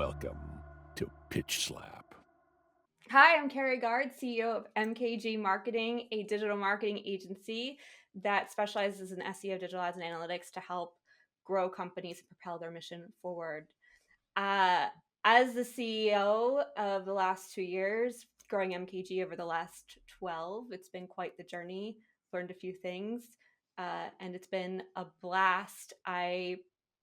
Welcome to Pitchslap. Hi, I'm Kerry, CEO of MKG Marketing, a digital marketing agency that specializes in SEO, digital ads, and analytics to help grow companies and propel their mission forward. Uh, as the CEO of the last 2 years, growing MKG over the last 12, it's been quite the journey. Learned a few things, and it's been a blast. I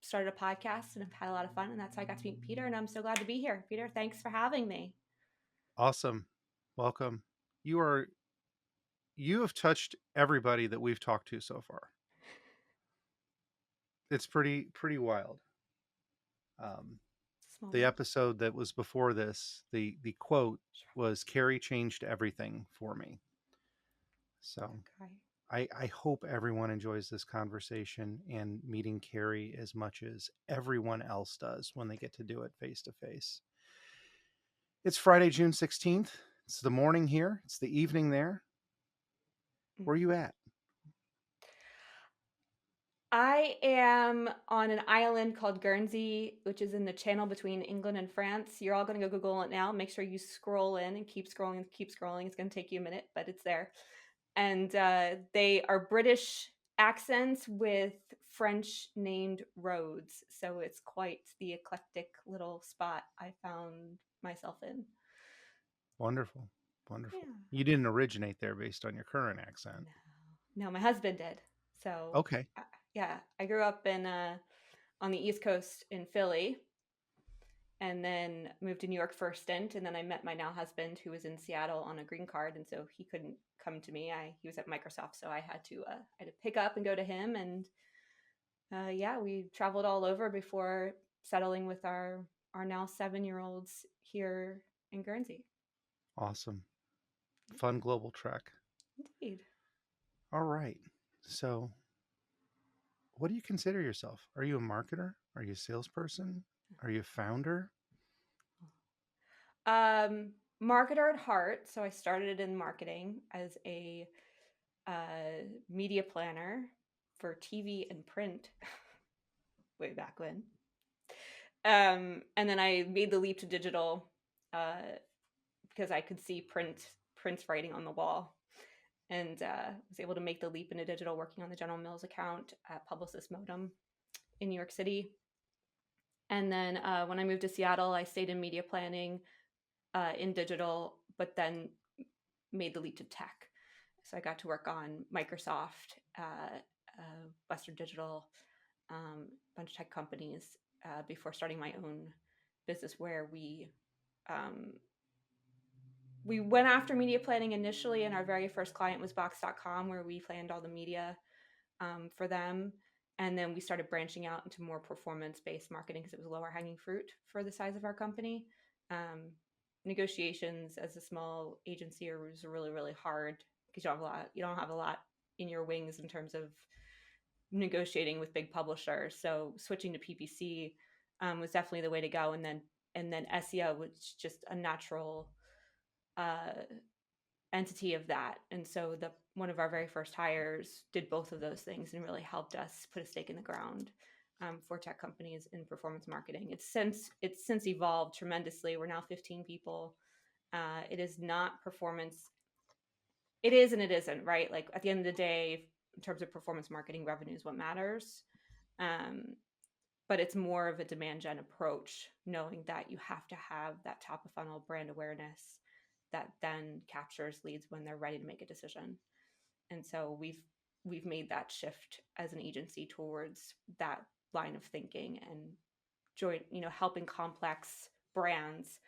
started a podcast and I've had a lot of fun, and that's how I got to meet Peter, and I'm so glad to be here. Peter, thanks for having me. Awesome. Welcome. You have touched everybody that we've talked to so far. It's pretty wild. The episode that was before this, the quote was Kerry changed everything for me. So I hope everyone enjoys this conversation and meeting Kerry as much as everyone else does when they get to do it face to face. It's Friday, June 16th. It's the morning here. It's the evening there. Where are you at? I am on an island called Guernsey, which is in the channel between England and France. You're all going to go Google it now. Make sure you scroll in and keep scrolling and keep scrolling. It's going to take you a minute, but it's there. And they are British accents with French named roads. So it's quite the eclectic little spot I found myself in. Wonderful. Wonderful. Yeah. You didn't originate there based on your current accent. No, my husband did. So okay. Yeah, I grew up in on the East Coast in Philly, and then moved to New York for a stint, and then I met my now husband, who was in Seattle on a green card, and so he couldn't come to me. He was at Microsoft, so I had to pick up and go to him, and we traveled all over before settling with our now 7-year-olds here in Guernsey. Awesome. Fun global trek. Indeed. All right. So what do you consider yourself? Are you a marketer? Are you a salesperson? Are you a founder? Marketer at heart. So I started in marketing as a media planner for TV and print way back when. And then I made the leap to digital because I could see Print's writing on the wall, and was able to make the leap into digital, working on the General Mills account at Publicis Modem in New York City. And then when I moved to Seattle, I stayed in media planning in digital, but then made the leap to tech. So I got to work on Microsoft, Western Digital, a bunch of tech companies before starting my own business, where we went after media planning initially, and our very first client was Box.com, where we planned all the media for them. And then we started branching out into more performance-based marketing because it was lower hanging fruit for the size of our company. Negotiations as a small agency was really, really hard because you don't have a lot in your wings in terms of negotiating with big publishers. So switching to PPC was definitely the way to go. And then SEO was just a natural entity of that. And so one of our very first hires did both of those things and really helped us put a stake in the ground for tech companies in performance marketing. It's since evolved tremendously. We're now 15 people. It is not performance. It is and it isn't, right? Like at the end of the day, in terms of performance marketing, revenue is what matters. But it's more of a demand gen approach, knowing that you have to have that top of funnel brand awareness that then captures leads when they're ready to make a decision. And so we've made that shift as an agency towards that line of thinking and helping complex brands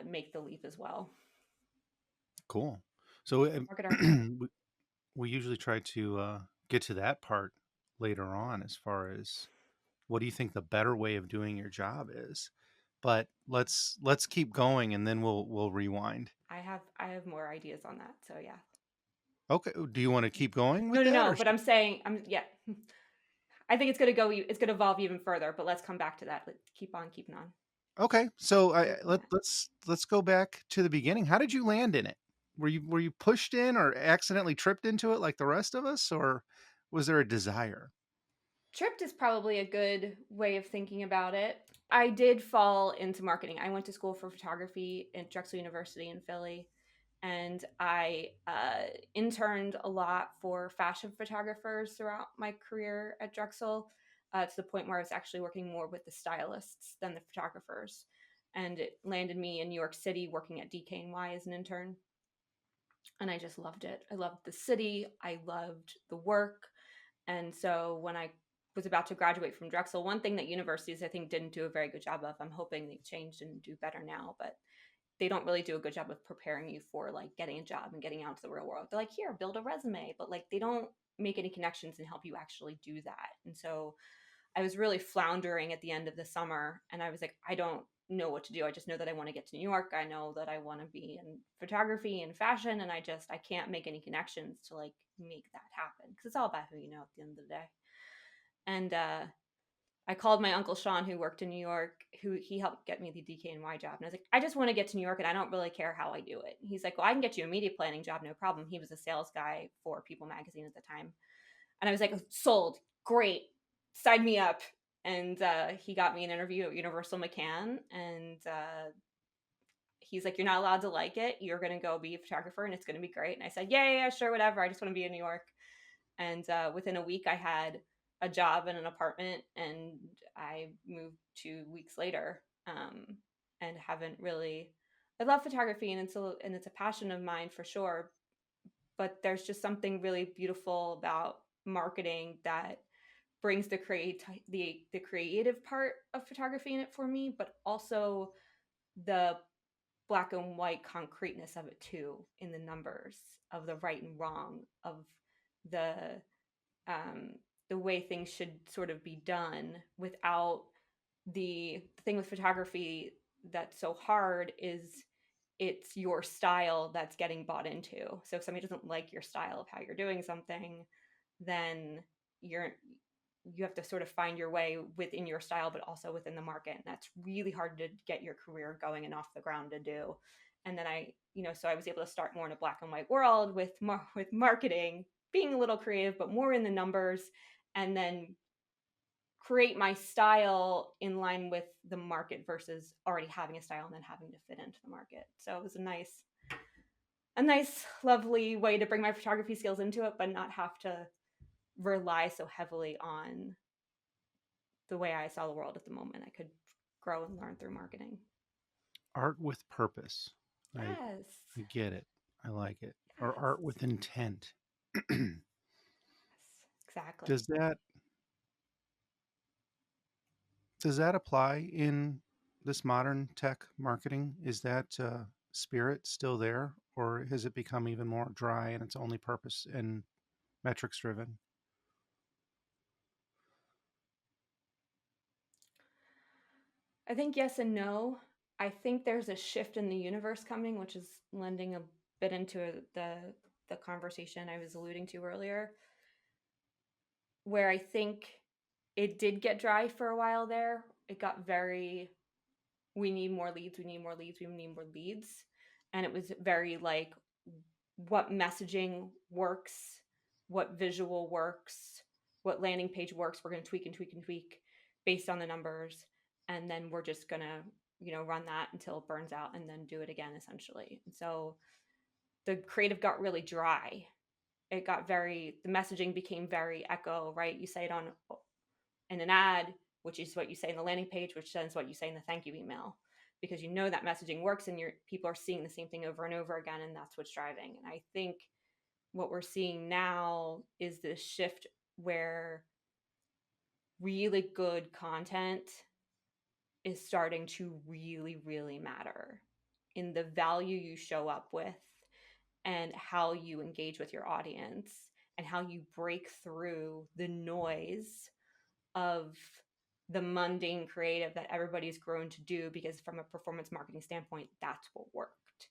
make the leap as well. Cool. So we usually try to get to that part later on, as far as what do you think the better way of doing your job is. But let's keep going, and then we'll rewind. I have more ideas on that. So yeah. Okay. Do you want to keep going with No. But I'm saying I think it's gonna evolve even further. But let's come back to that. Let's keep on keeping on. Okay. So let's go back to the beginning. How did you land in it? Were you pushed in or accidentally tripped into it like the rest of us, or was there a desire? Tripped is probably a good way of thinking about it. I did fall into marketing. I went to school for photography at Drexel University in Philly, and I interned a lot for fashion photographers throughout my career at Drexel, to the point where I was actually working more with the stylists than the photographers. And it landed me in New York City working at DKNY as an intern. And I just loved it. I loved the city. I loved the work. And so when I was about to graduate from Drexel, one thing that universities I think didn't do a very good job of, I'm hoping they've changed and do better now, but they don't really do a good job of preparing you for like getting a job and getting out into the real world. They're like, here, build a resume, but like they don't make any connections and help you actually do that. And so I was really floundering at the end of the summer, and I was like, I don't know what to do. I just know that I want to get to New York. I know that I want to be in photography and fashion, and I can't make any connections to like make that happen because it's all about who you know at the end of the day. And I called my uncle Sean, who worked in New York, who he helped get me the DKNY job. And I was like, I just want to get to New York and I don't really care how I do it. He's like, well, I can get you a media planning job, no problem. He was a sales guy for People magazine at the time. And I was like, sold, great, sign me up. And he got me an interview at Universal McCann. And he's like, you're not allowed to like it. You're going to go be a photographer and it's going to be great. And I said, yeah, sure, whatever. I just want to be in New York. And within a week, I had a job and an apartment, and I moved 2 weeks later, and haven't really. I love photography, and it's a passion of mine for sure. But there's just something really beautiful about marketing that brings the creative part of photography in it for me, but also the black and white concreteness of it too, in the numbers of the right and wrong of the um, the way things should sort of be done without the thing with photography that's so hard is it's your style that's getting bought into. So if somebody doesn't like your style of how you're doing something, then you have to sort of find your way within your style, but also within the market. And that's really hard to get your career going and off the ground to do. And then so I was able to start more in a black and white world with marketing, being a little creative, but more in the numbers, and then create my style in line with the market versus already having a style and then having to fit into the market. So it was a nice, lovely way to bring my photography skills into it, but not have to rely so heavily on the way I saw the world at the moment. I could grow and learn through marketing. Art with purpose. Yes. I get it. I like it. Yes. Or art with intent. Yes, exactly. Does that apply in this modern tech marketing? Is that spirit still there, or has it become even more dry and its only purpose and metrics driven? I think yes and no. I think there's a shift in the universe coming, which is lending a bit into the conversation I was alluding to earlier, where I think it did get dry for a while there. It got very, we need more leads, we need more leads, we need more leads. And it was very like, what messaging works, what visual works, what landing page works. We're going to tweak and tweak and tweak based on the numbers. And then we're just going to, run that until it burns out and then do it again, essentially. And so the creative got really dry. The messaging became very echo, right? You say it in an ad, which is what you say in the landing page, which then is what you say in the thank you email, because that messaging works and people are seeing the same thing over and over again, and that's what's driving. And I think what we're seeing now is this shift where really good content is starting to really, really matter in the value you show up with and how you engage with your audience and how you break through the noise of the mundane creative that everybody's grown to do, because from a performance marketing standpoint, that's what worked.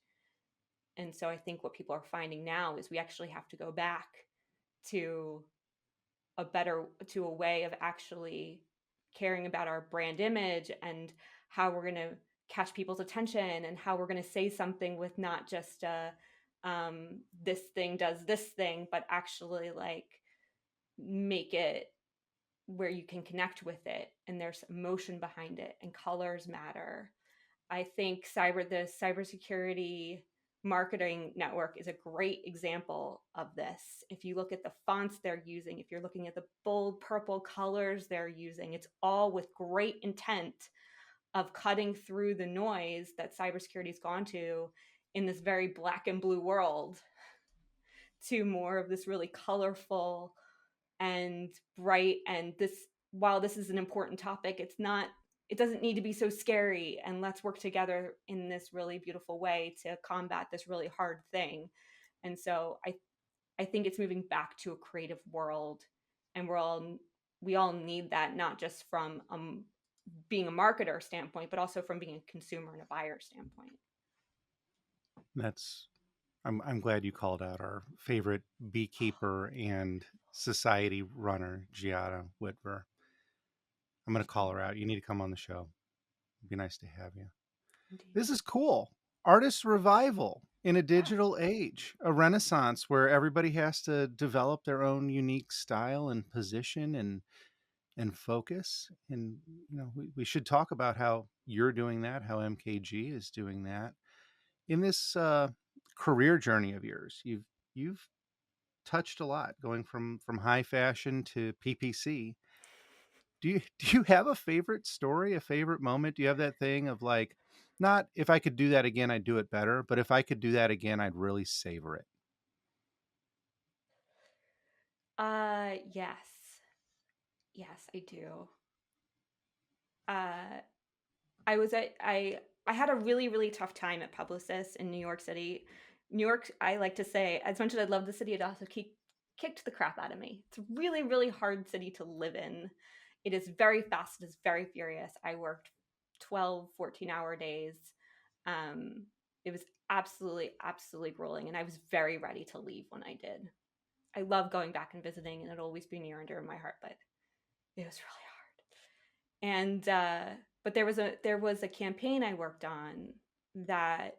And so I think what people are finding now is we actually have to go back to a way of actually caring about our brand image and how we're going to catch people's attention and how we're going to say something with not just this thing does this thing, but actually like make it where you can connect with it and there's emotion behind it and colors matter. I think the cybersecurity marketing network is a great example of this. If you look at the fonts they're using, if you're looking at the bold purple colors they're using, it's all with great intent of cutting through the noise that cybersecurity's gone to in this very black and blue world to more of this really colorful and bright. And this, while this is an important topic, it doesn't need to be so scary, and let's work together in this really beautiful way to combat this really hard thing. And so I think it's moving back to a creative world, and we all need that, not just from being a marketer standpoint, but also from being a consumer and a buyer standpoint. I'm glad you called out our favorite beekeeper and society runner, Giada Whitver. I'm going to call her out. You need to come on the show. It'd be nice to have you. Indeed. This is cool. Artist revival in a digital age, a renaissance where everybody has to develop their own unique style and position and focus. And, you know, we should talk about how you're doing that, how MKG is doing that. In this career journey of yours, you've touched a lot, going from high fashion to PPC. Do you have a favorite story, a favorite moment? Do you have that thing of like, not if I could do that again, I'd do it better, but if I could do that again, I'd really savor it? Yes. Yes, I do. I had a really, really tough time at Publicis in New York City. New York, I like to say, as much as I love the city, it also kicked the crap out of me. It's a really, really hard city to live in. It is very fast. It is very furious. I worked 12, 14-hour days. It was absolutely, absolutely grueling. And I was very ready to leave when I did. I love going back and visiting, and it'll always be near and dear to my heart, but it was really hard. And but there was a campaign I worked on that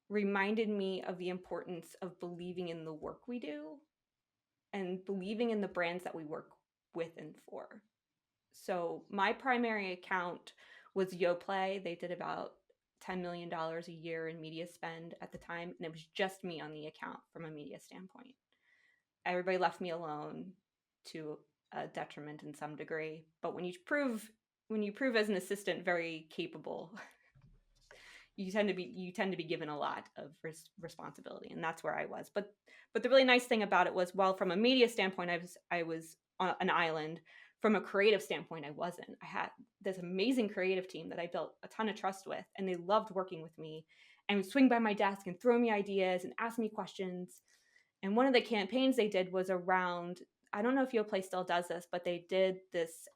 reminded me of the importance of believing in the work we do and believing in the brands that we work with and for. So my primary account was Yoplait. They did about $10 million a year in media spend at the time, and it was just me on the account from a media standpoint. Everybody left me alone, to a detriment in some degree. But when you prove as an assistant very capable, you tend to be given a lot of responsibility, and that's where I was. But the really nice thing about it was, while from a media standpoint I was on an island, from a creative standpoint I wasn't. I had this amazing creative team that I built a ton of trust with, and they loved working with me and would swing by my desk and throw me ideas and ask me questions. And one of the campaigns they did was around, I don't know if Yoplait still does this, but they did this.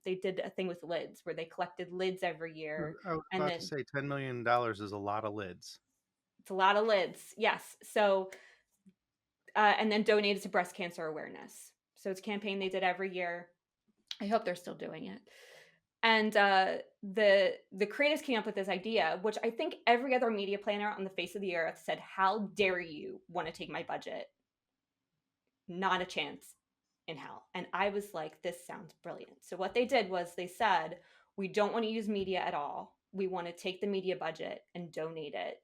They did a thing with lids where they collected lids every year. I was about to say $10 million is a lot of lids. It's a lot of lids, yes. So, and then donated to breast cancer awareness. So it's a campaign they did every year. I hope they're still doing it. And the creatives came up with this idea, which I think every other media planner on the face of the earth said, "How dare you want to take my budget? Not a chance in hell." And I was like, this sounds brilliant. So what they did was they said, we don't want to use media at all. We want to take the media budget and donate it.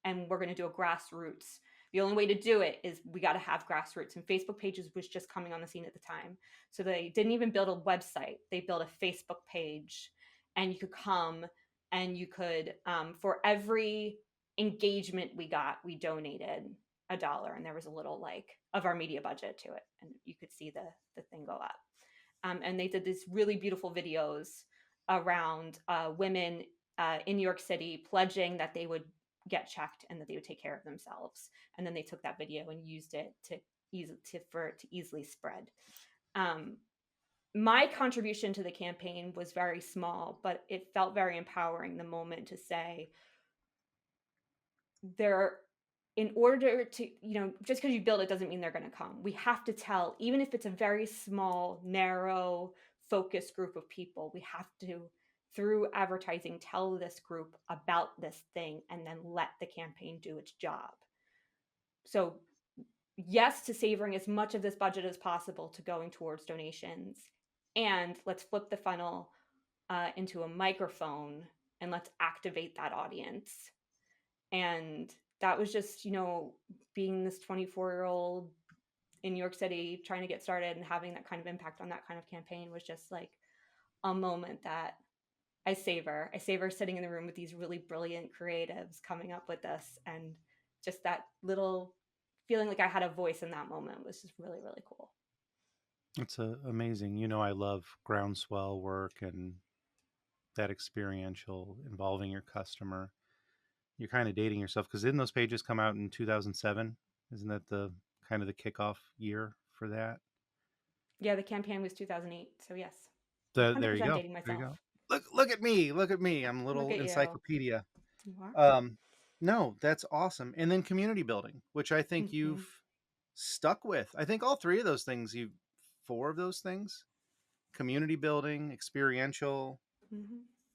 And we're going to do a grassroots. The only way to do it is we got to have grassroots. And Facebook pages was just coming on the scene at the time. So they didn't even build a website. They built a Facebook page, and you could come and you could, for every engagement we got, we donated $1, and there was a little like of our media budget to it, and you could see the thing go up. And they did these really beautiful videos around women in New York City pledging that they would get checked and that they would take care of themselves. And then they took that video and used it for it to easily spread. My contribution to the campaign was very small, but it felt very empowering the moment to say, in order to, just because you build it doesn't mean they're going to come. We have to tell, even if it's a very small, narrow, focused group of people, we have to, through advertising, tell this group about this thing and then let the campaign do its job. So yes to savoring as much of this budget as possible to going towards donations, and let's flip the funnel into a microphone and let's activate that audience. And that was just, being this 24-year-old in New York City trying to get started and having that kind of impact on that kind of campaign was just like a moment that I savor. I savor sitting in the room with these really brilliant creatives coming up with this, and just that little feeling like I had a voice in that moment was just really, really cool. It's amazing. I love groundswell work and that experiential involving your customer. You're kind of dating yourself because didn't those pages come out in 2007? Isn't that the kind of the kickoff year for that? Yeah, the campaign was 2008. So yes, There you 100% go. dating There you myself. go. Look at me. Look at me. I'm a Look little at you. encyclopedia. You are. No, that's awesome. And then community building, which I think you've stuck with. I think all three of those things, four of those things, community building, experiential,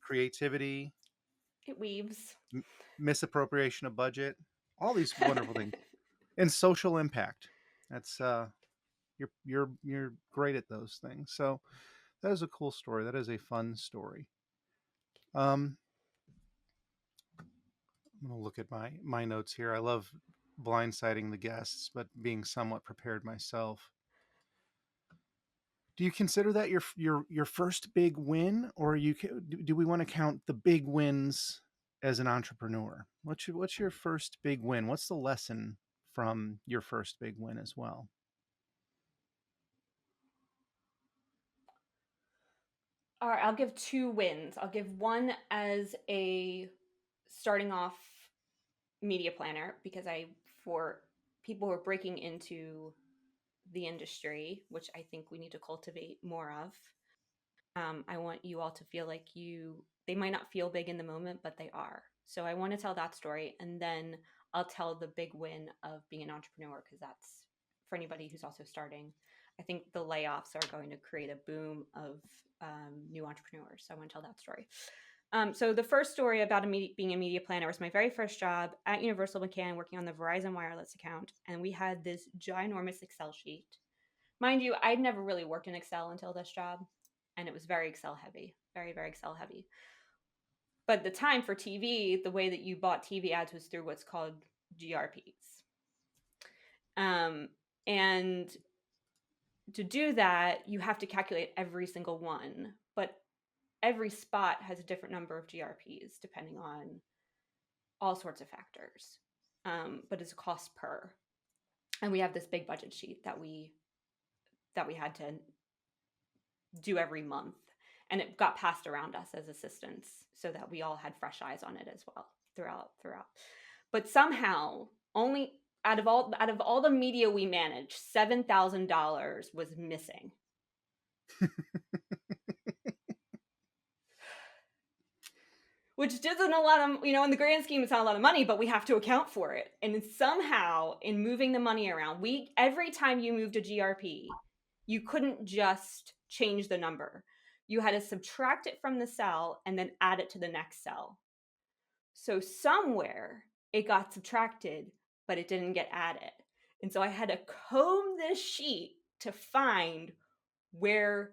creativity. It weaves. Misappropriation of budget, all these wonderful things, and social impact. That's you're great at those things. So that is a cool story. That is a fun story. I'm gonna look at my notes here. I love blindsiding the guests, but being somewhat prepared myself. Do you consider that your first big win, or do we want to count the big wins as an entrepreneur? What's your first big win? What's the lesson from your first big win as well? All right, I'll give 2 wins. I'll give one as a starting off media planner, because for people who are breaking into the industry, which I think we need to cultivate more of, I want you all to feel like they might not feel big in the moment, but they are. So I want to tell that story, and then I'll tell the big win of being an entrepreneur, because that's for anybody who's also starting. I think the layoffs are going to create a boom of new entrepreneurs. So I want to tell that story. So the first story about being a media planner was my very first job at Universal McCann, working on the Verizon wireless account. And we had this ginormous Excel sheet. Mind you, I'd never really worked in Excel until this job, and it was very Excel heavy, very, very Excel heavy. But at the time for TV, the way that you bought TV ads was through what's called GRPs. And to do that, you have to calculate every single one, but every spot has a different number of GRPs depending on all sorts of factors. But it's a cost per. And we have this big budget sheet that we had to do every month. And it got passed around us as assistants so that we all had fresh eyes on it as well throughout. But somehow, only out of all the media we managed, $7,000 was missing. Which isn't a lot of, in the grand scheme, it's not a lot of money, but we have to account for it. And somehow, in moving the money around, every time you moved a GRP, you couldn't just change the number. You had to subtract it from the cell and then add it to the next cell. So somewhere it got subtracted, but it didn't get added. And so I had to comb this sheet to find where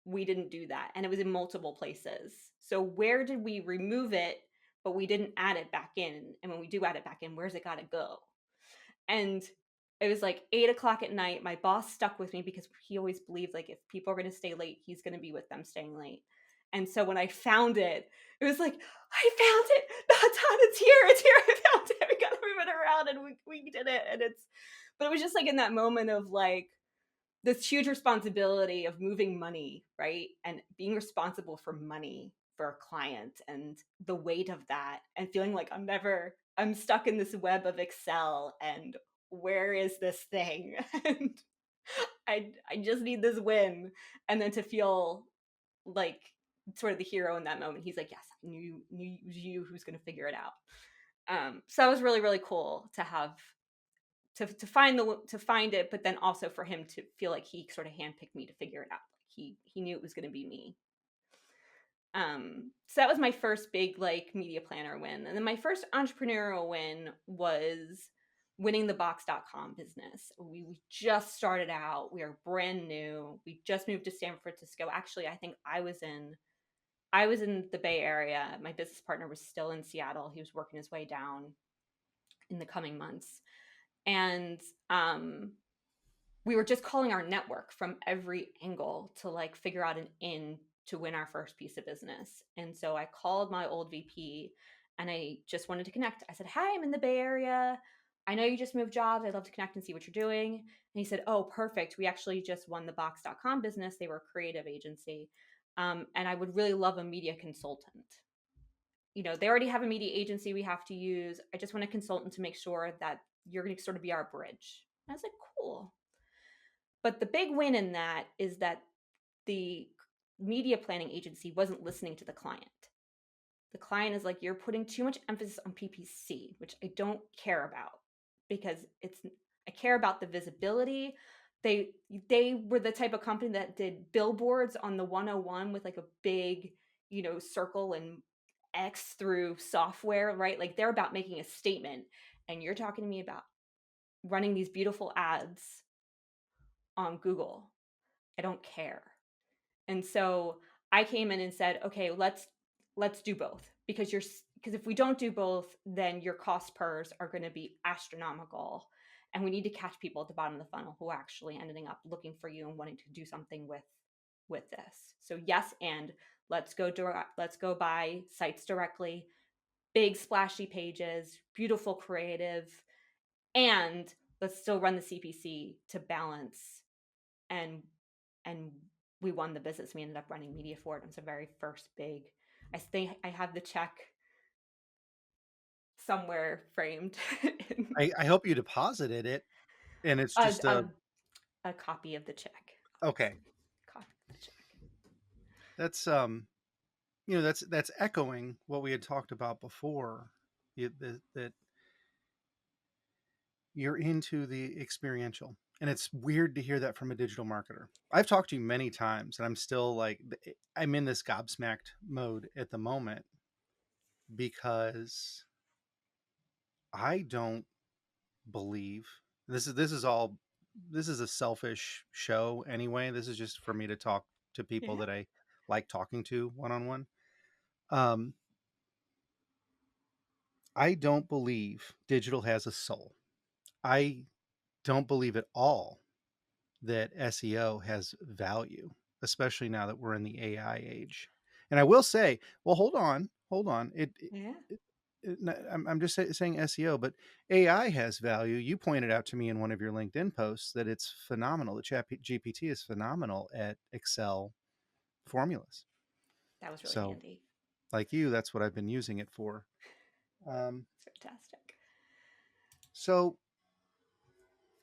we didn't do that. And it was in multiple places. So where did we remove it, but we didn't add it back in? And when we do add it back in, where's it got to go? And it was like 8:00 at night. My boss stuck with me because he always believed like if people are going to stay late, he's going to be with them staying late. And so when I found it, it was like, I found it. That's how it's here. It's here. I found it. We got to move it around, and we did it. But it was just like in that moment of like this huge responsibility of moving money, right? And being responsible for money for a client and the weight of that, and feeling like I'm stuck in this web of Excel, and where is this thing? And I just need this win. And then to feel like sort of the hero in that moment. He's like, yes, I knew it was you who's going to figure it out. So that was really, really cool to have to find it, but then also for him to feel like he sort of handpicked me to figure it out. He knew it was going to be me. So that was my first big like media planner win. And then my first entrepreneurial win was winningthebox.com business. We just started out. We are brand new. We just moved to San Francisco. Actually, I think I was in the Bay Area. My business partner was still in Seattle. He was working his way down in the coming months. And we were just calling our network from every angle to like figure out an in to win our first piece of business. And so I called my old VP and I just wanted to connect. I said, "Hi, I'm in the Bay Area. I know you just moved jobs. I'd love to connect and see what you're doing." And he said, "Oh, perfect. We actually just won the Box.com business. They were a creative agency. And I would really love a media consultant. You know, they already have a media agency we have to use. I just want a consultant to make sure that you're going to sort of be our bridge." And I was like, "Cool." But the big win in that is that the media planning agency wasn't listening to the client. The client is like, "You're putting too much emphasis on PPC," which I don't care about because I care about the visibility. They were the type of company that did billboards on the 101 with like a big, circle and X through software, right? Like they're about making a statement. And you're talking to me about running these beautiful ads on Google. I don't care. And so I came in and said, "Okay, let's do both because if we don't do both, then your cost pers are going to be astronomical, and we need to catch people at the bottom of the funnel who are actually ending up looking for you and wanting to do something with this." So yes, and let's go buy sites directly, big splashy pages, beautiful creative, and let's still run the CPC to balance. And we won the business. We ended up running media for it. It was the very first big. I think I have the check somewhere framed. I hope you deposited it, and it's just a copy of the check. Okay. Copy of the check. That's that's echoing what we had talked about before. That you're into the experiential, and it's weird to hear that from a digital marketer. I've talked to you many times, and I'm still like, I'm in this gobsmacked mode at the moment because I don't believe this is a selfish show anyway. This is just for me to talk to people that I like talking to one-on-one. I don't believe digital has a soul. I don't believe at all that SEO has value, especially now that we're in the AI age. And I will say, well, hold on. I'm just saying SEO, but AI has value. You pointed out to me in one of your LinkedIn posts that it's phenomenal. The chat GPT is phenomenal at Excel formulas. That was really handy. Like you, that's what I've been using it for. Fantastic. So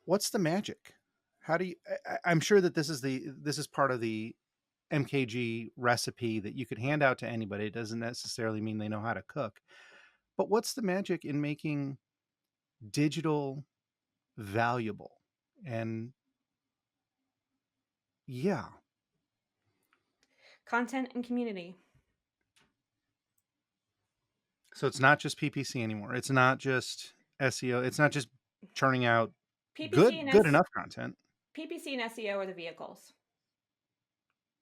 what's the magic? How do you, I'm sure that this is part of the MKG recipe that you could hand out to anybody. It doesn't necessarily mean they know how to cook, but what's the magic in making digital valuable? And content and community. So it's not just PPC anymore. It's not just SEO. It's not just churning out good enough content. PPC and SEO are the vehicles,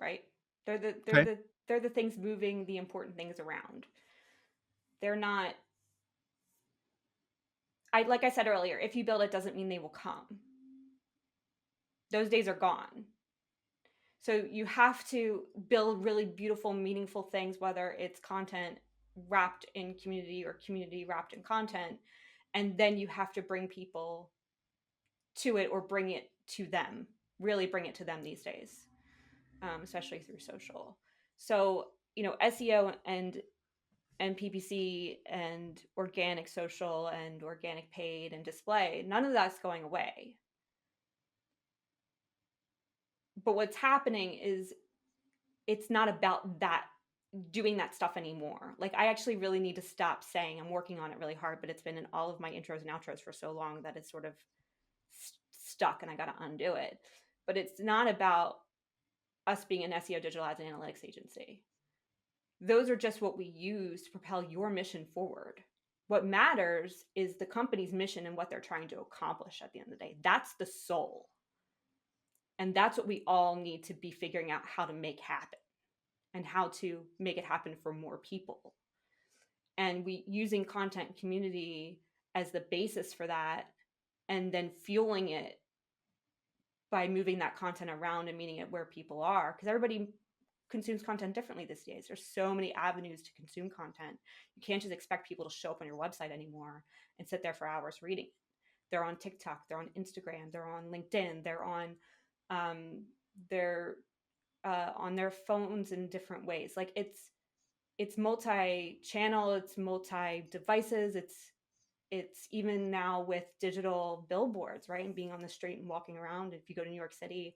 right? They're the things moving the important things around. They're not. Like I said earlier, if you build it doesn't mean they will come. Those days are gone. So you have to build really beautiful, meaningful things, whether it's content wrapped in community or community wrapped in content. And then you have to bring people to it or bring it to them, really bring it to them these days, especially through social. So, SEO and PPC and organic social and organic paid and display, none of that's going away. But what's happening is it's not about that, doing that stuff anymore. Like I actually really need to stop saying I'm working on it really hard, but it's been in all of my intros and outros for so long that it's sort of stuck and I got to undo it. But it's not about us being an SEO digital ads and analytics agency. Those are just what we use to propel your mission forward. What matters is the company's mission and what they're trying to accomplish at the end of the day. That's the soul. And that's what we all need to be figuring out how to make happen and how to make it happen for more people. And we using content community as the basis for that, and then fueling it by moving that content around and meeting it where people are, because everybody consumes content differently these days. There's so many avenues to consume content. You can't just expect people to show up on your website anymore and sit there for hours reading. They're on TikTok, they're on Instagram, they're on LinkedIn, they're on their phones in different ways. Like it's multi-channel, it's multi-devices, it's even now with digital billboards, right? And being on the street and walking around. If you go to New York City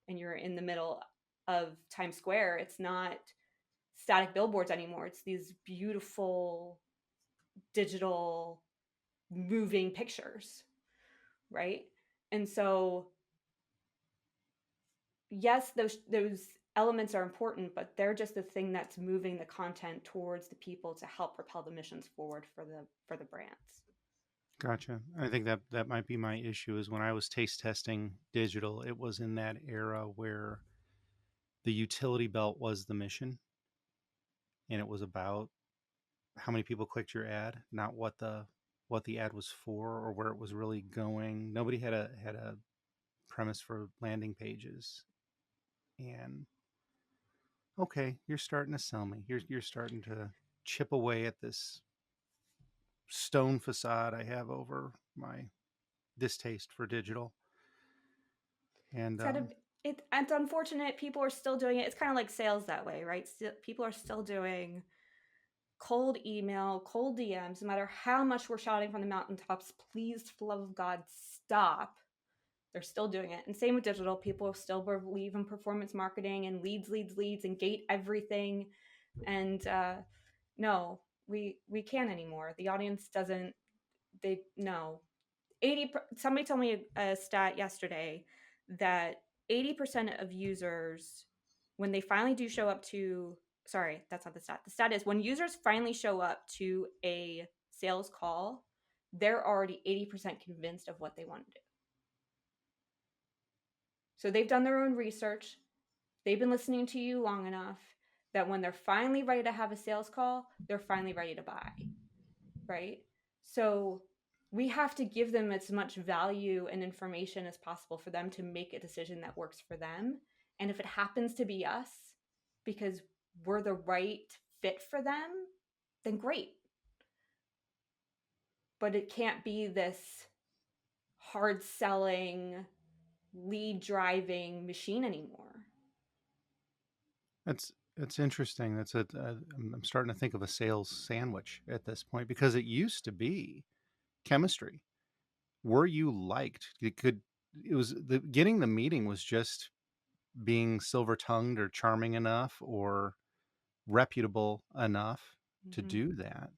and you're in the middle of Times Square, it's not static billboards anymore. It's these beautiful digital moving pictures, right? And so yes, those elements are important, but they're just the thing that's moving the content towards the people to help propel the missions forward for the brands. Gotcha. I think that might be my issue, is when I was taste testing digital, it was in that era where the utility belt was the mission, and it was about how many people clicked your ad, not what the ad was for or where it was really going. Nobody had a premise for landing pages. And okay, you're starting to sell me. You're starting to chip away at this stone facade I have over my distaste for digital. And it's unfortunate people are still doing it. It's kind of like sales that way, right? People are still doing cold email, cold DMs, no matter how much we're shouting from the mountaintops, please, for the love of God, stop. They're still doing it. And same with digital. People still believe in performance marketing and leads and gate everything. And no, we can't anymore. The audience doesn't. They no. 80. Somebody told me a stat yesterday that 80% of users, when they finally do show up to, sorry, that's not the stat. The stat is when users finally show up to a sales call, they're already 80% convinced of what they want to do. So they've done their own research. They've been listening to you long enough that when they're finally ready to have a sales call, they're finally ready to buy, right? So we have to give them as much value and information as possible for them to make a decision that works for them. And if it happens to be us because we're the right fit for them, then great. But it can't be this hard selling, lead driving machine anymore. That's interesting. I'm starting to think of a sales sandwich at this point, because it used to be chemistry. Were you liked? Getting the meeting was just being silver tongued or charming enough or reputable enough to do that.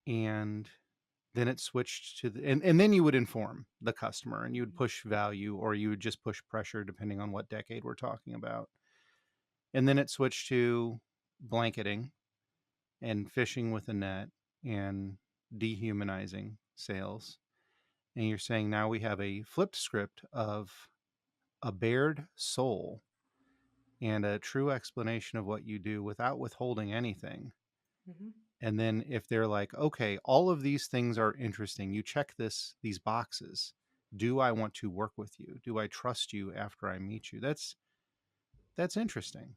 And then it switched to and then you would inform the customer, and you would push value, or you would just push pressure, depending on what decade we're talking about. And then it switched to blanketing and fishing with a net and dehumanizing sales. And you're saying now we have a flipped script of a bared soul and a true explanation of what you do without withholding anything. Mm-hmm. And then if they're like, okay, all of these things are interesting, you check these boxes. Do I want to work with you? Do I trust you after I meet you? That's interesting.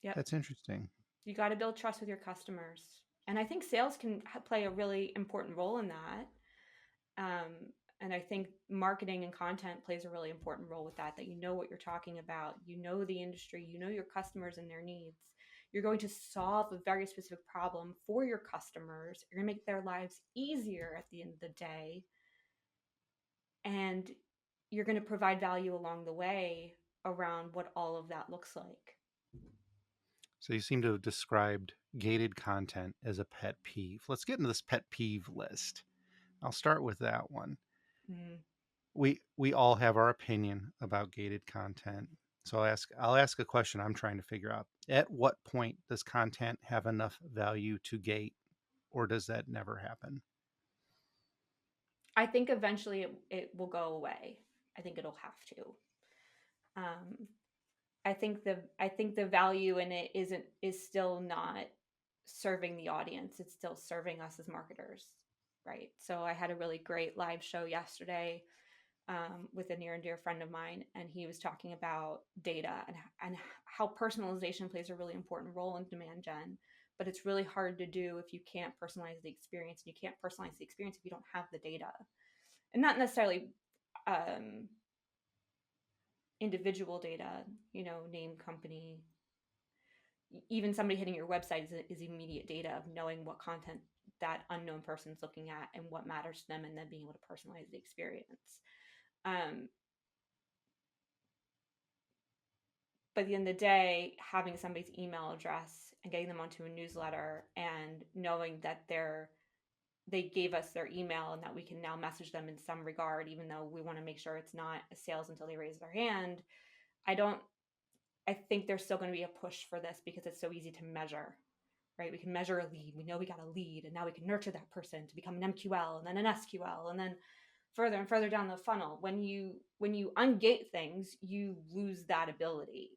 Yeah, that's interesting. You got to build trust with your customers. And I think sales can play a really important role in that. And I think marketing and content plays a really important role with that you know what you're talking about, you know the industry, you know your customers and their needs. You're going to solve a very specific problem for your customers. You're going to make their lives easier at the end of the day. And you're going to provide value along the way around what all of that looks like. So you seem to have described gated content as a pet peeve. Let's get into this pet peeve list. I'll start with that one. Mm-hmm. We all have our opinion about gated content. So I'll ask a question I'm trying to figure out. At what point does content have enough value to gate? or does that never happen? I think eventually it will go away. I think it'll have to. I think the value in it is still not serving the audience. It's still serving us as marketers, right? So I had a really great live show yesterday with a near and dear friend of mine, and he was talking about data and how personalization plays a really important role in demand gen. But it's really hard to do if you can't personalize the experience, and you can't personalize the experience if you don't have the data, and not necessarily individual data, name, company, even somebody hitting your website is immediate data of knowing what content that unknown person's looking at and what matters to them, and then being able to personalize the experience. But at the end of the day, having somebody's email address and getting them onto a newsletter and knowing that they gave us their email and that we can now message them in some regard, even though we want to make sure it's not a sales until they raise their hand. I think there's still going to be a push for this because it's so easy to measure, right? We can measure a lead. We know we got a lead, and now we can nurture that person to become an MQL and then an SQL and then further and further down the funnel. When you ungate things, you lose that ability.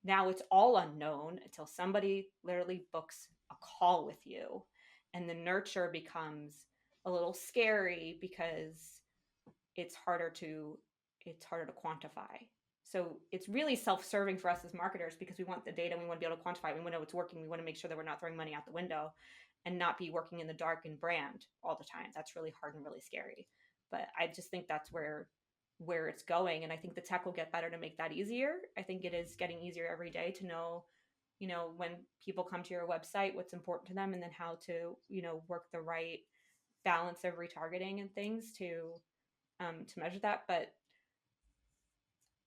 Now it's all unknown until somebody literally books a call with you, and the nurture becomes a little scary because it's harder to quantify. So it's really self-serving for us as marketers because we want the data, we want to be able to quantify it, we want to know it's working, we want to make sure that we're not throwing money out the window and not be working in the dark in brand all the time. That's really hard and really scary. But I just think that's where it's going, and I think the tech will get better to make that easier. I think it is getting easier every day to know, when people come to your website, what's important to them, and then how to, work the right balance of retargeting and things to measure that. But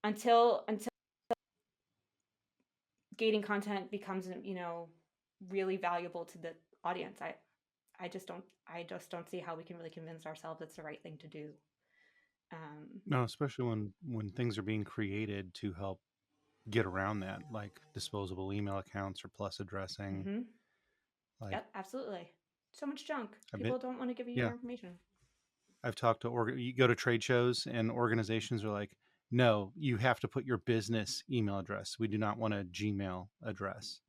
until gating content becomes, really valuable to the audience, I just don't see how we can really convince ourselves it's the right thing to do. No, especially when things are being created to help get around that, like disposable email accounts or plus addressing. Mm-hmm. Yep, absolutely. So much junk. People don't want to give you your information. I've talked to you go to trade shows and organizations are like, no, you have to put your business email address. We do not want a Gmail address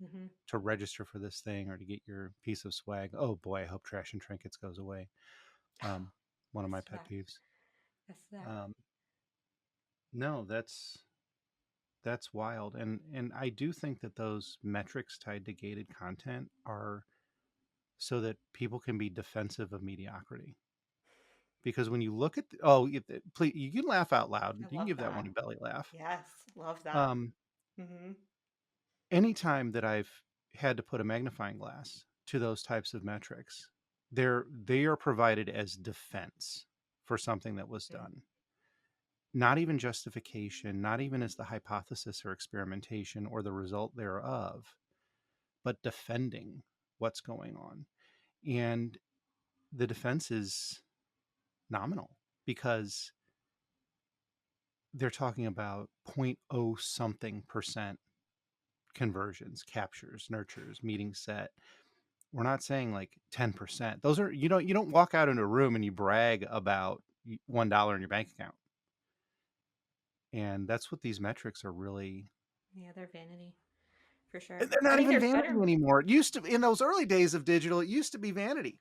to register for this thing or to get your piece of swag. Oh boy, I hope Trash and Trinkets goes away. One of my pet peeves. That's that. No, that's wild. And I do think that those metrics tied to gated content are so that people can be defensive of mediocrity. Because when you look at please, you can laugh out loud. You can give that one a belly laugh. Yes, love that. Anytime that I've had to put a magnifying glass to those types of metrics, they are provided as defense for something that was done. Not even justification, not even as the hypothesis or experimentation or the result thereof, but defending what's going on. And the defense is nominal because they're talking about 0.0 something percent conversions, captures, nurtures, meeting set. We're not saying like 10%. Those are, you don't walk out into a room and you brag about $1 in your bank account. And that's what these metrics are really. Yeah, they're vanity for sure. They're not even vanity anymore. It used to, in those early days of digital, it used to be vanity.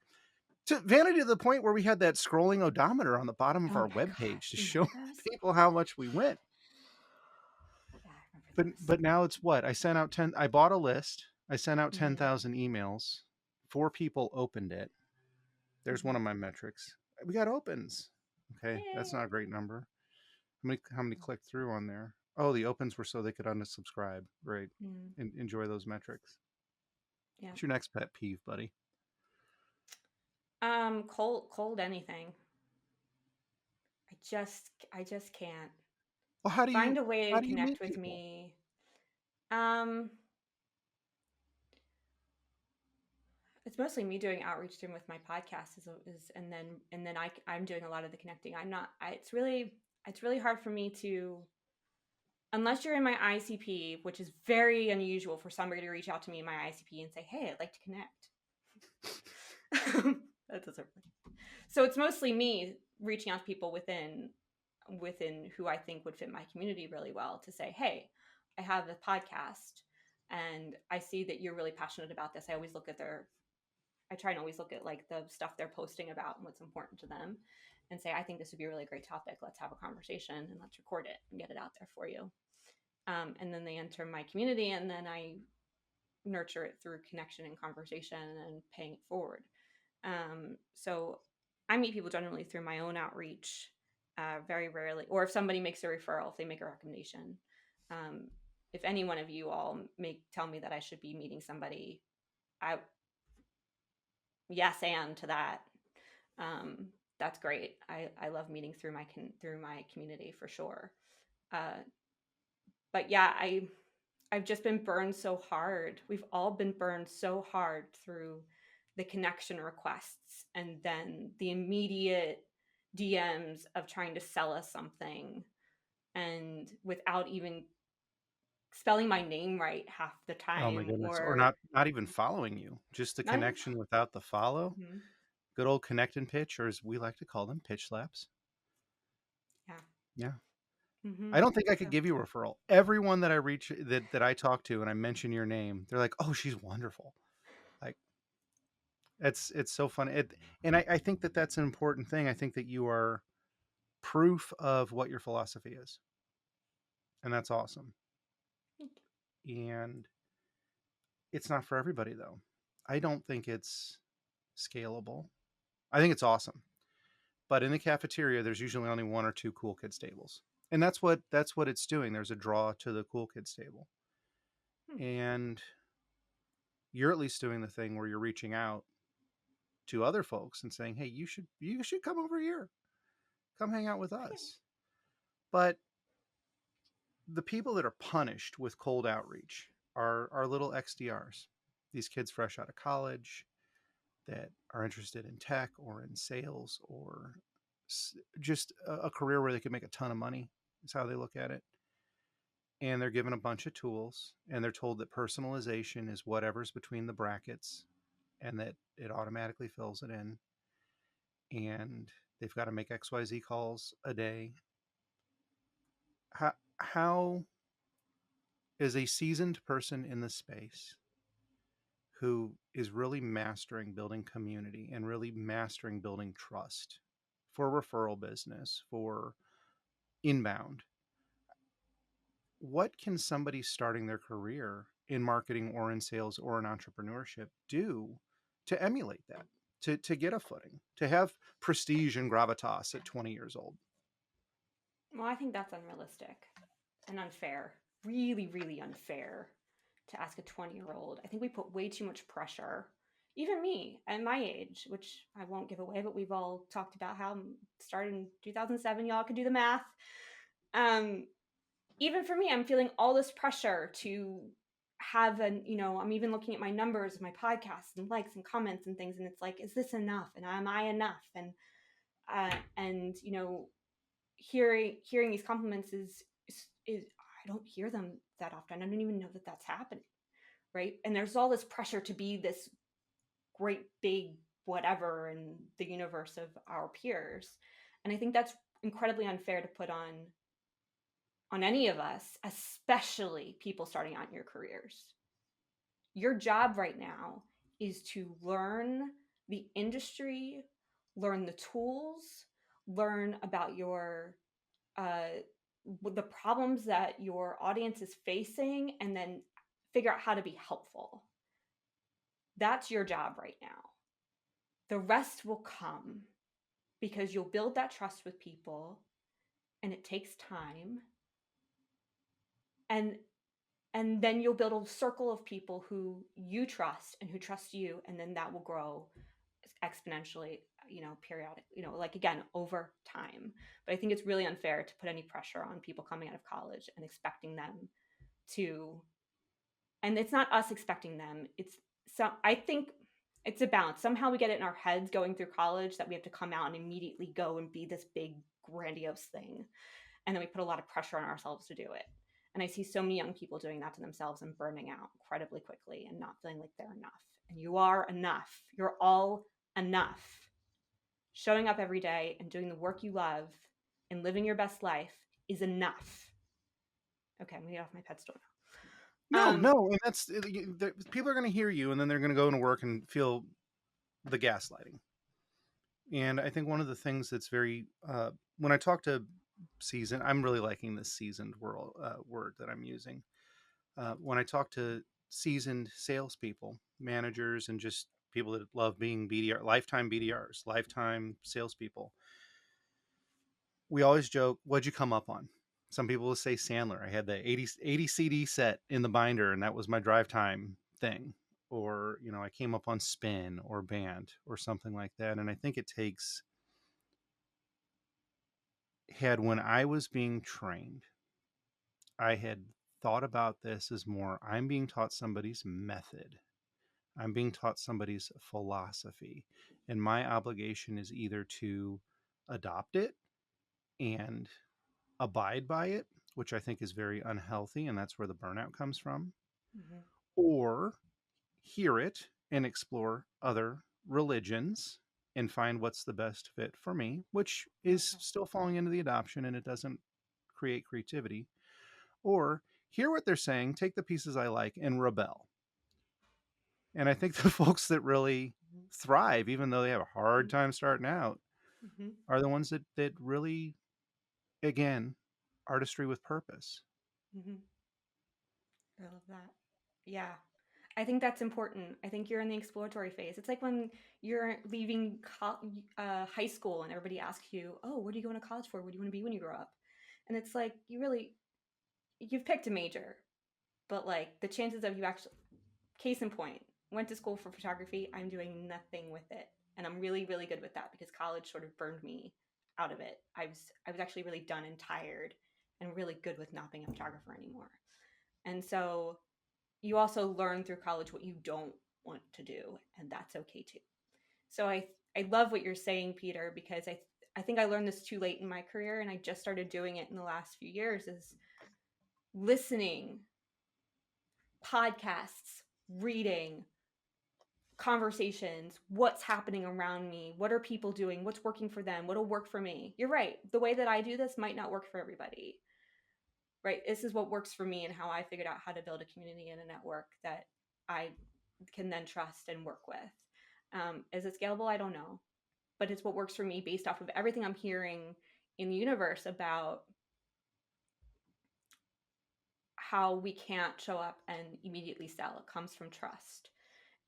Vanity to the point where we had that scrolling odometer on the bottom of our webpage to show people how much we went. Yeah, but now it's what? I bought a list. I sent out 10,000 emails. 4 people opened it. There's one of my metrics. We got opens. Okay. Yay. That's not a great number. How many clicked through on there? Oh, the opens were so they could unsubscribe. Great. Enjoy those metrics. Yeah. What's your next pet peeve, buddy? Cold anything. I just can't. Well, how do you find a way to connect with me? It's mostly me doing outreach with my podcast and then I'm doing a lot of the connecting. It's really hard for me to, unless you're in my ICP, which is very unusual for somebody to reach out to me in my ICP and say, hey, I'd like to connect. That doesn't really. So it's mostly me reaching out to people within who I think would fit my community really well to say, hey, I have a podcast and I see that you're really passionate about this. I try and always look at like the stuff they're posting about and what's important to them and say, I think this would be a really great topic. Let's have a conversation and let's record it and get it out there for you. And then they enter my community and then I nurture it through connection and conversation and paying it forward. So I meet people generally through my own outreach, very rarely, or if somebody makes a referral, if they make a recommendation. If any one of you all tell me that I should be meeting somebody, yes, and to that. That's great. I love meeting through my community for sure. But yeah, I've just been burned so hard. We've all been burned so hard through the connection requests and then the immediate DMs of trying to sell us something and without even spelling my name right half the time. Oh my goodness. Or not even following you. Just the connection without the follow. Mm-hmm. Good old connect and pitch, or as we like to call them, pitch slaps. Yeah. Yeah. Mm-hmm. I don't think I could give you a referral. Everyone that I reach that I talk to and I mention your name, they're like, oh, she's wonderful. Like it's so fun. And I think that that's an important thing. I think that you are proof of what your philosophy is. And that's awesome. And it's not for everybody though. I don't think it's scalable. I think it's awesome. But in the cafeteria, there's usually only one or two cool kids tables. And that's what it's doing. There's a draw to the cool kids table. And you're at least doing the thing where you're reaching out to other folks and saying, hey, you should come over here. Come hang out with us. But the people that are punished with cold outreach are little XDRs. These kids fresh out of college that are interested in tech or in sales or just a career where they could make a ton of money is how they look at it. And they're given a bunch of tools and they're told that personalization is whatever's between the brackets and that it automatically fills it in. And they've got to make XYZ calls a day. How is a seasoned person in the space who is really mastering building community and really mastering building trust for referral business, for inbound, what can somebody starting their career in marketing or in sales or in entrepreneurship do to emulate that, to get a footing, to have prestige and gravitas at 20 years old? Well, I think that's unrealistic and unfair, really, really unfair to ask a 20-year-old. I think we put way too much pressure, even me at my age, which I won't give away, but we've all talked about how I started in 2007. Y'all can do the math. Even for me, I'm feeling all this pressure to have I'm even looking at my numbers of my podcasts and likes and comments and things. And it's like, is this enough? And am I enough? And hearing these compliments is I don't hear them that often. I don't even know that that's happening. Right. And there's all this pressure to be this great big whatever in the universe of our peers. And I think that's incredibly unfair to put on any of us, especially people starting out in your careers. Your job right now is to learn the industry, learn the tools, learn about the problems that your audience is facing, and then figure out how to be helpful. That's your job right now. The rest will come because you'll build that trust with people, and it takes time. And then you'll build a circle of people who you trust and who trust you, and then that will grow exponentially, periodically, like again, over time. But I think it's really unfair to put any pressure on people coming out of college and expecting them to, and it's not us expecting them. I think it's a balance. Somehow we get it in our heads going through college that we have to come out and immediately go and be this big grandiose thing. And then we put a lot of pressure on ourselves to do it. And I see so many young people doing that to themselves and burning out incredibly quickly and not feeling like they're enough. And you are enough. You're all enough. Showing up every day and doing the work you love and living your best life is enough. Okay, I'm gonna get off my pedestal now. No, and that's people are going to hear you, and then they're going to go into work and feel the gaslighting. And I think one of the things that's very when I talk to seasoned, I'm really liking this seasoned word that I'm using. When I talk to seasoned salespeople, managers, and just people that love being lifetime BDRs, lifetime salespeople, we always joke, "What'd you come up on?" Some people will say Sandler. I had the 80 CD set in the binder, and that was my drive time thing. Or, I came up on spin or band or something like that. And I think it when I was being trained, I had thought about this as more, I'm being taught somebody's method. I'm being taught somebody's philosophy. And my obligation is either to adopt it and abide by it, which I think is very unhealthy, and that's where the burnout comes from, or hear it and explore other religions and find what's the best fit for me, which is still falling into the adoption and it doesn't create creativity, or hear what they're saying, take the pieces I like, and rebel. And I think the folks that really thrive, even though they have a hard time starting out, are the ones that really, again, artistry with purpose. I love that. Yeah. I think that's important. I think you're in the exploratory phase. It's like when you're leaving high school and everybody asks you, oh, what are you going to college for? What do you want to be when you grow up? And it's like, you've picked a major, but like the chances of you actually, case in point, went to school for photography. I'm doing nothing with it. And I'm really, really good with that because college sort of burned me out of it. I was actually really done and tired and really good with not being a photographer anymore. And so you also learn through college what you don't want to do, and that's okay too. So I love what you're saying, Peter, because I think I learned this too late in my career, and I just started doing it in the last few years, is listening, podcasts, reading, conversations, what's happening around me, what are people doing, what's working for them, what'll work for me. You're right. The way that I do this might not work for everybody. Right? This is what works for me and how I figured out how to build a community and a network that I can then trust and work with. Is it scalable? I don't know. But it's what works for me based off of everything I'm hearing in the universe about how we can't show up and immediately sell. It comes from trust.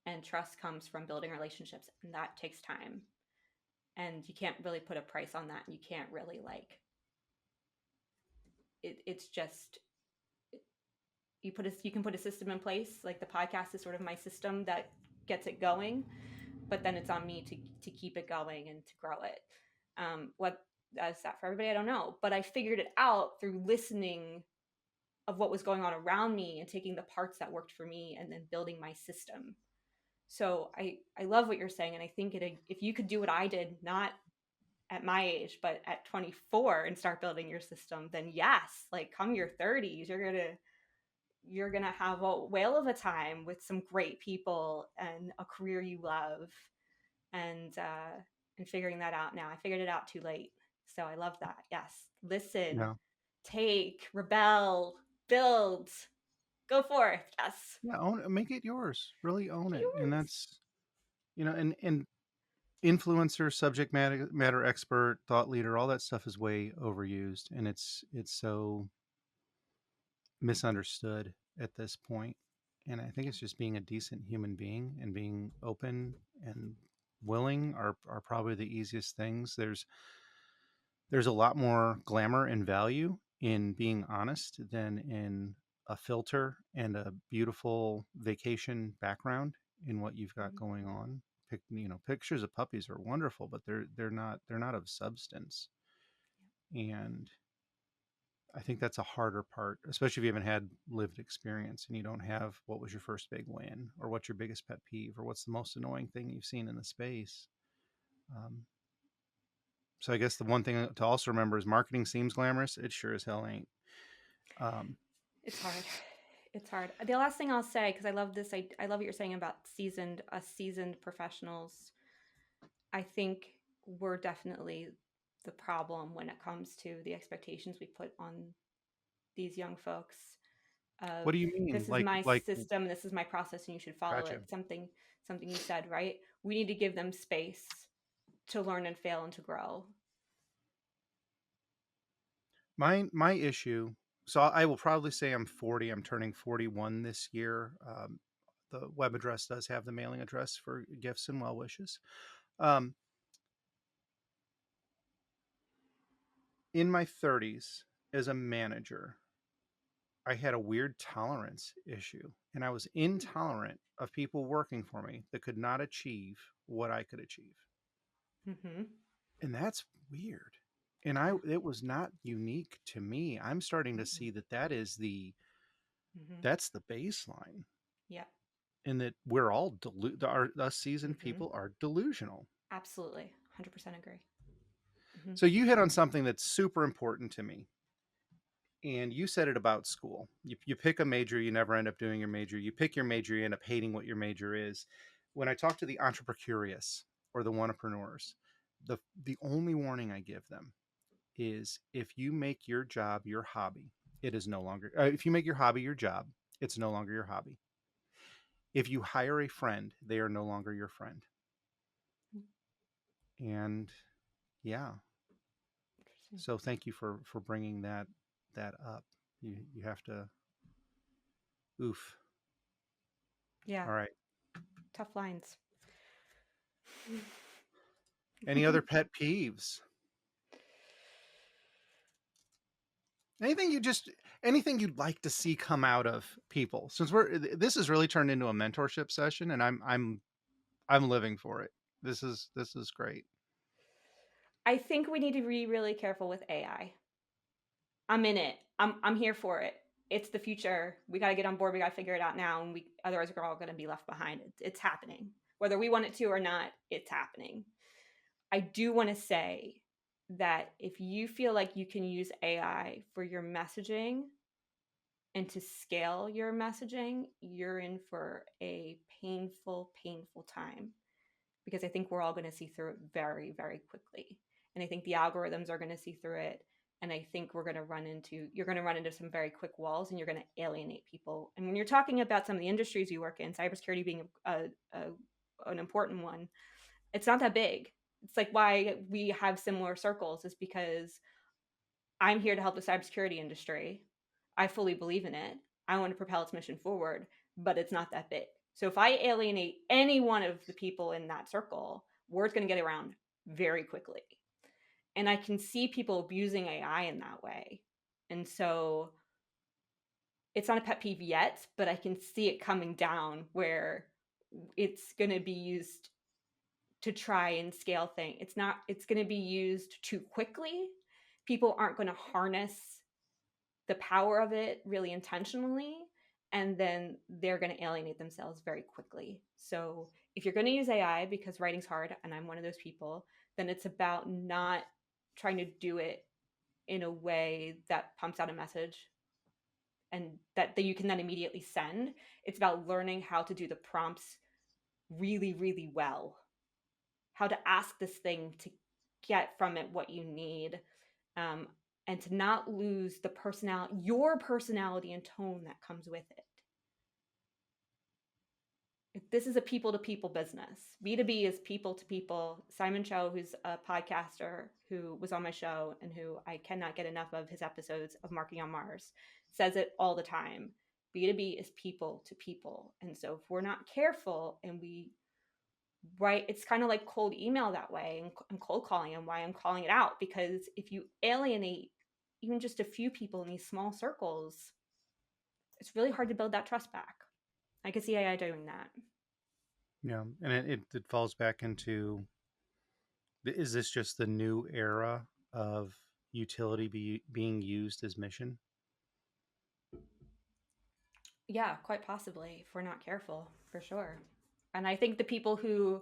And trust comes from building relationships. And that takes time. And you can't really put a price on that. And you can't really it's just, you can put a system in place. Like the podcast is sort of my system that gets it going, but then it's on me to keep it going and to grow it. What is that for everybody? I don't know, but I figured it out through listening of what was going on around me and taking the parts that worked for me and then building my system. So I love what you're saying. And I think if you could do what I did, not at my age, but at 24 and start building your system, then yes, like come your 30s, you're gonna have a whale of a time with some great people and a career you love, and figuring that out now. I figured it out too late, so I love that. Yes, listen, take, rebel, build, go forth. Yes, Make it yours. Really own it, and that's and influencer, subject matter expert, thought leader, all that stuff is way overused, and it's so misunderstood at this point. And I think it's just being a decent human being and being open and willing are probably the easiest things. There's a lot more glamour and value in being honest than in a filter and a beautiful vacation background in what you've got going on. Pictures of puppies are wonderful, but they're not of substance. And I think that's a harder part, especially if you haven't had lived experience and you don't have what was your first big win or what's your biggest pet peeve or what's the most annoying thing you've seen in the space. So I guess the one thing to also remember is marketing seems glamorous. It sure as hell ain't. It's hard. It's hard. The last thing I'll say, because I love this, I love what you're saying about seasoned professionals I think we're definitely the problem when it comes to the expectations we put on these young folks What of do you mean? this is my Like, system, this is my process, and you should follow gotcha. it. Something you said, right? We need to give them space to learn and fail and to grow. My issue. So I will probably say I'm 40. I'm turning 41 this year. The web address does have the mailing address for gifts and well wishes. Um, in my 30s, as a manager, I had a weird tolerance issue, and I was intolerant of people working for me that could not achieve what I could achieve. Mm-hmm. And that's weird. And it was not unique to me. I'm starting to see that Mm-hmm. that's the baseline, Yeah. and that we're all us seasoned Mm-hmm. people are delusional. Absolutely. 100% agree. Mm-hmm. So you hit on something that's super important to me. And you said it about school. You pick a major, you never end up doing your major. You pick your major, you end up hating what your major is. When I talk to the entrepreneurs or the entrepreneurs, the only warning I give them is if you make your job your hobby, it is no longer. If you make your hobby your job, it's no longer your hobby. If you hire a friend, they are no longer your friend. And yeah, so thank you for bringing that up. You have to. Oof. Yeah. All right. Tough lines. Any other pet peeves? Anything you'd like to see come out of people? Since this has really turned into a mentorship session, and I'm living for it. This is great. I think we need to be really careful with AI. I'm in it. I'm here for it. It's the future. We got to get on board. We got to figure it out now, and otherwise we're all going to be left behind. It's happening, whether we want it to or not. It's happening. I do want to say that if you feel like you can use AI for your messaging and to scale your messaging, you're in for a painful, painful time, because I think we're all going to see through it very, very quickly. And I think the algorithms are going to see through it. And I think you're going to run into some very quick walls, and you're going to alienate people. And when you're talking about some of the industries you work in, cybersecurity being an important one, it's not that big. It's like why we have similar circles is because I'm here to help the cybersecurity industry. I fully believe in it. I want to propel its mission forward, but it's not that big. So if I alienate any one of the people in that circle, word's going to get around very quickly. And I can see people abusing AI in that way. And so it's not a pet peeve yet, but I can see it coming down where it's going to be used to try and scale things. It's going to be used too quickly. People aren't going to harness the power of it really intentionally, and then they're going to alienate themselves very quickly. So if you're going to use AI because writing's hard, and I'm one of those people, then it's about not trying to do it in a way that pumps out a message and that you can then immediately send. It's about learning how to do the prompts really, really well, how to ask this thing to get from it what you need, um, and to not lose your personality and tone that comes with it. This is a people to people business. B2B is people to people. Simon Cho, who's a podcaster who was on my show and who I cannot get enough of his episodes of Marketing on Mars, says it all the time. B2B is people to people. And so if we're not careful and it's kind of like cold email that way and cold calling, and why I'm calling it out, because if you alienate even just a few people in these small circles, it's really hard to build that trust back. I could see AI doing that. Yeah, and it falls back into, is this just the new era of utility being used as mission? Yeah, quite possibly, if we're not careful, for sure. And I think the people who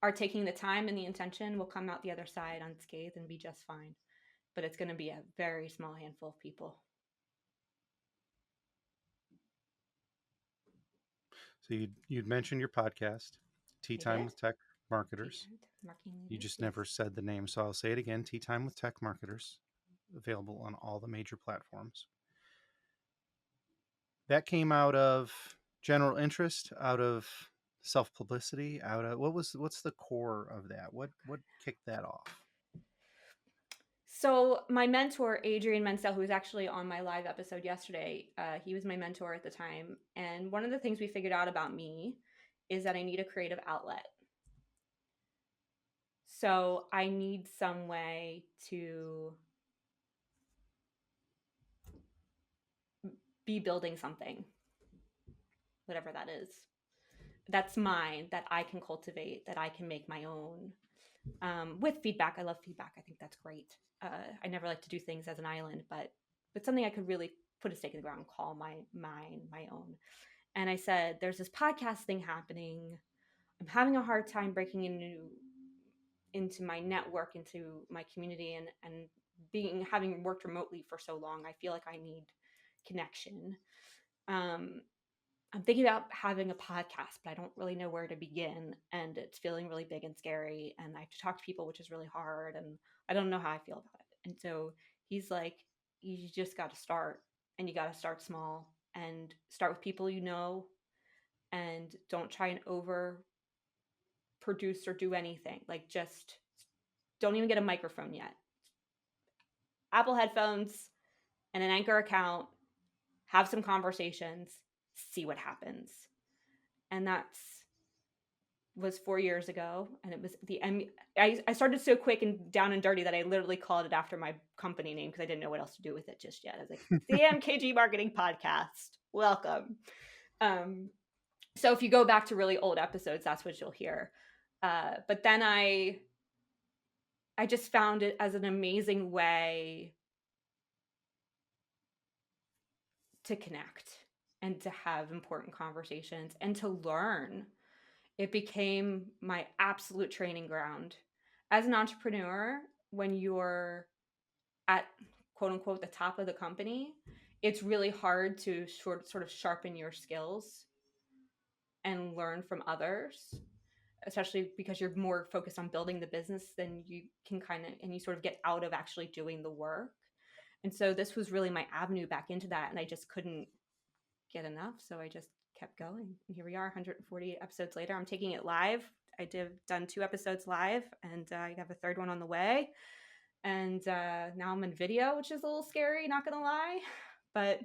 are taking the time and the intention will come out the other side unscathed and be just fine. But it's going to be a very small handful of people. So you'd mentioned your podcast, Tea Time with Tech. Marketers. Marketing leaders. You just never said the name, so I'll say it again. Tea Time with Tech Marketers, available on all the major platforms. That came out of general interest, out of self-publicity, out of what's the core of that? What kicked that off? So my mentor, Adrian Menzel, who was actually on my live episode yesterday, he was my mentor at the time. And one of the things we figured out about me is that I need a creative outlet. So I need some way to be building something, whatever that is. That's mine, that I can cultivate, that I can make my own. With feedback. I love feedback. I think that's great. I never like to do things as an island, but something I could really put a stake in the ground, call my own. And I said, there's this podcast thing happening. I'm having a hard time breaking into my network, into my community, and having worked remotely for so long, I feel like I need connection. I'm thinking about having a podcast, but I don't really know where to begin. And it's feeling really big and scary. And I have to talk to people, which is really hard. And I don't know how I feel about it. And so he's like, you just got to start, and you got to start small and start with people you know, and don't try and over produce or do anything. Like, just don't even get a microphone yet. Apple headphones and an Anchor account, have some conversations, see what happens. And was 4 years ago. And it was I started so quick and down and dirty that I literally called it after my company name because I didn't know what else to do with it just yet. I was like, the MKG Marketing Podcast. Welcome. So if you go back to really old episodes, that's what you'll hear. But then I just found it as an amazing way to connect and to have important conversations and to learn. It became my absolute training ground. As an entrepreneur, when you're at quote unquote the top of the company, it's really hard to sort of sharpen your skills and learn from others, especially because you're more focused on building the business than you can and you sort of get out of actually doing the work. And so this was really my avenue back into that. And I just couldn't get enough. So I just kept going. And here we are, 148 episodes later. I'm taking it live. Done 2 episodes live, and I have a 3rd one on the way. And now I'm in video, which is a little scary, not gonna lie, but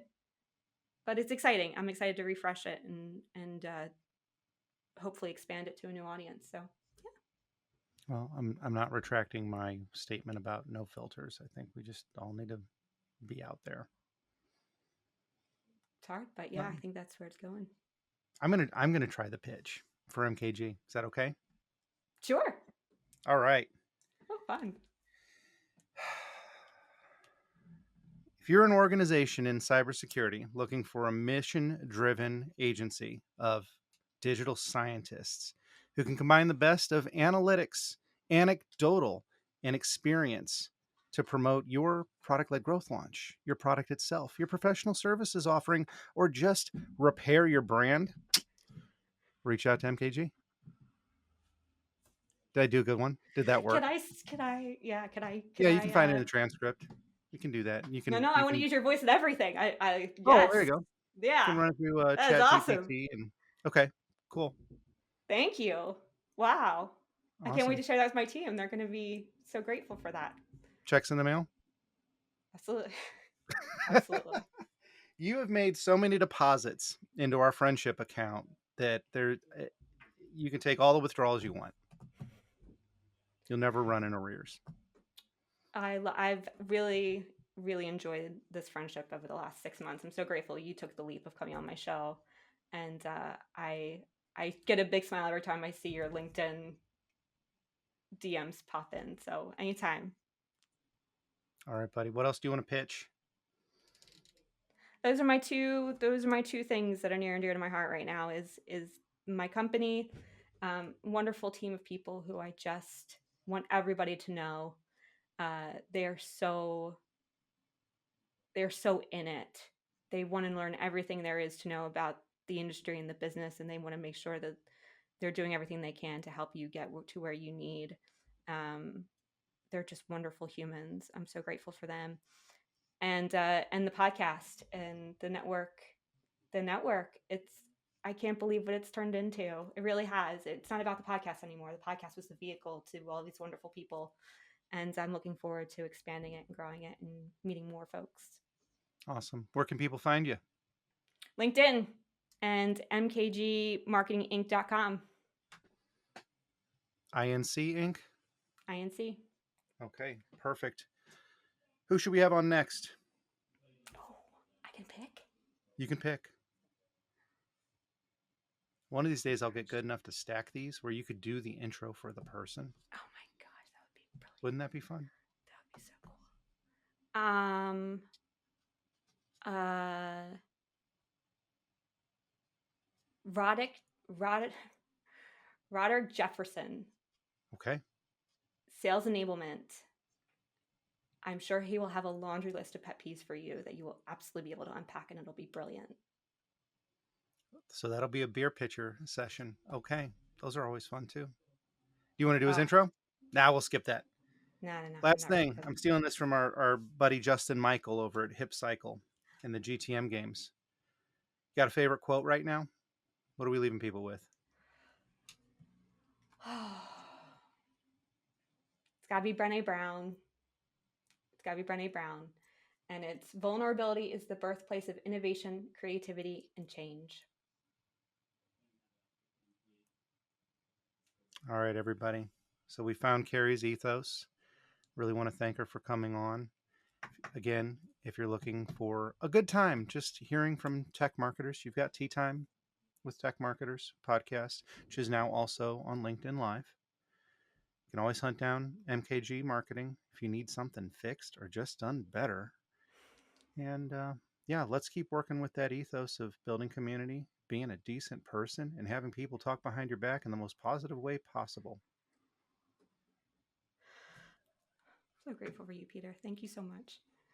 it's exciting. I'm excited to refresh it and hopefully expand it to a new audience. So yeah. Well, I'm not retracting my statement about no filters. I think we just all need to be out there. It's hard, but yeah, I think that's where it's going. I'm gonna try the pitch for MKG. Is that okay? Sure. All right. Oh, fun. If you're an organization in cybersecurity looking for a mission-driven agency of digital scientists who can combine the best of analytics, anecdotal, and experience to promote your product-led growth launch, your product itself, your professional services offering, or just repair your brand, reach out to MKG. Did I do a good one? Did that work? Yeah, you can find it in the transcript. You can do that. You can. No, I want to use your voice and everything. Yes. Oh, there you go. Yeah. You can run it through That's awesome. ChatGPT and okay, cool. Thank you. Wow. Awesome. I can't wait to share that with my team. They're going to be so grateful for that. Checks in the mail? Absolutely. Absolutely. You have made so many deposits into our friendship account that you can take all the withdrawals you want. You'll never run in arrears. I've really, really enjoyed this friendship over the last 6 months. I'm so grateful you took the leap of coming on my show. And I get a big smile every time I see your LinkedIn DMs pop in. So anytime. All right, buddy. What else do you want to pitch? Those are my two things that are near and dear to my heart right now is my company, wonderful team of people who I just want everybody to know. They're so in it. They want to learn everything there is to know about the industry and the business, and they want to make sure that they're doing everything they can to help you get to where you need. They're just wonderful humans. I'm so grateful for them. And the podcast and the network. I can't believe what it's turned into. It really has. It's not about the podcast anymore. The podcast was the vehicle to all these wonderful people. And I'm looking forward to expanding it and growing it and meeting more folks. Awesome. Where can people find you? LinkedIn and mkgmarketinginc.com. INC Inc. INC. Okay, perfect. Who should we have on next? Oh, I can pick. You can pick. One of these days I'll get good enough to stack these where you could do the intro for the person. Oh my gosh, that would be brilliant. Wouldn't that be fun? That would be so cool. Roderick Jefferson. Okay. Sales enablement. I'm sure he will have a laundry list of pet peeves for you that you will absolutely be able to unpack, and it'll be brilliant. So that'll be a beer pitcher session. Okay. Those are always fun too. Do you want to do his intro? Nah, we'll skip that. No. Last thing, I'm stealing this from our buddy Justin Michael over at Hip Cycle in the GTM games. Got a favorite quote right now? What are we leaving people with? It's got to be Brené Brown. And it's vulnerability is the birthplace of innovation, creativity, and change. All right, everybody. So we found Kerry's ethos. Really want to thank her for coming on. Again, if you're looking for a good time, just hearing from tech marketers, you've got Tea Time with Tech Marketers podcast, which is now also on LinkedIn Live. You can always hunt down MKG Marketing if you need something fixed or just done better. And let's keep working with that ethos of building community, being a decent person, and having people talk behind your back in the most positive way possible. So grateful for you, Peter. Thank you so much.